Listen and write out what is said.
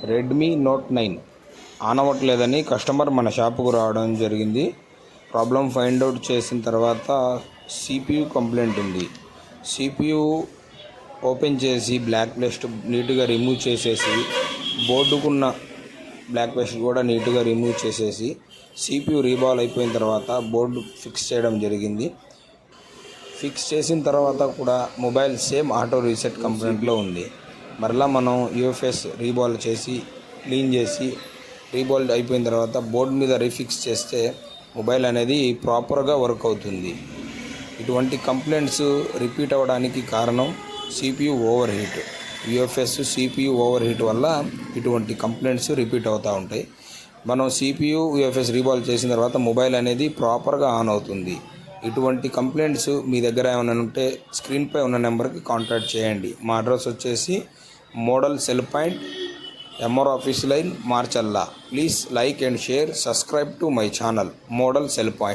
Redmi note 9 on అవ్వట్లేదని customer మన షాపుకు రావడం జరిగింది. ప్రాబ్లం ఫైండ్ అవుట్ చేసిన తర్వాత CPU కంప్లైంట్ ఉంది. CPU ఓపెన్ చేసి బ్లాక్ లిస్ట్ నీట్గా రిమూవ్ చేసేసి, బోర్డుకున్న బ్లాక్ లిస్ట్ కూడా నీట్గా రిమూవ్ చేసేసి, CPU రీబాల్ అయిపోయిన తర్వాత బోర్డు ఫిక్స్ చేయడం జరిగింది. ఫిక్స్ చేసిన తర్వాత కూడా మొబైల్ సేమ్ ఆటో రీసెట్ కంప్లైంట్లో ఉంది. మరలా మనం UFS రీబాల్ చేసి క్లీన్ చేసి రీబాల్ అయిపోయిన తర్వాత బోర్డు మీద రీఫిక్స్ చేస్తే మొబైల్ అనేది ప్రాపర్గా వర్క్ అవుతుంది. ఇటువంటి కంప్లైంట్స్ రిపీట్ అవ్వడానికి కారణం CPU over heat. UFS CPU over heat వల్ల ఇటువంటి కంప్లైంట్స్ రిపీట్ అవుతూ ఉంటాయి. మనం CPU UFS రీబాల్ చేసిన తర్వాత మొబైల్ అనేది ప్రాపర్గా ఆన్ అవుతుంది. ఇటువంటి కంప్లైంట్స్ మీ దగ్గర ఏమైనా ఉంటే స్క్రీన్పై ఉన్న నెంబర్కి కాంటాక్ట్ చేయండి. మా అడ్రస్ వచ్చేసి model cell point, MR office line, మార్చల్లా. Please like and share, subscribe to my channel model cell point.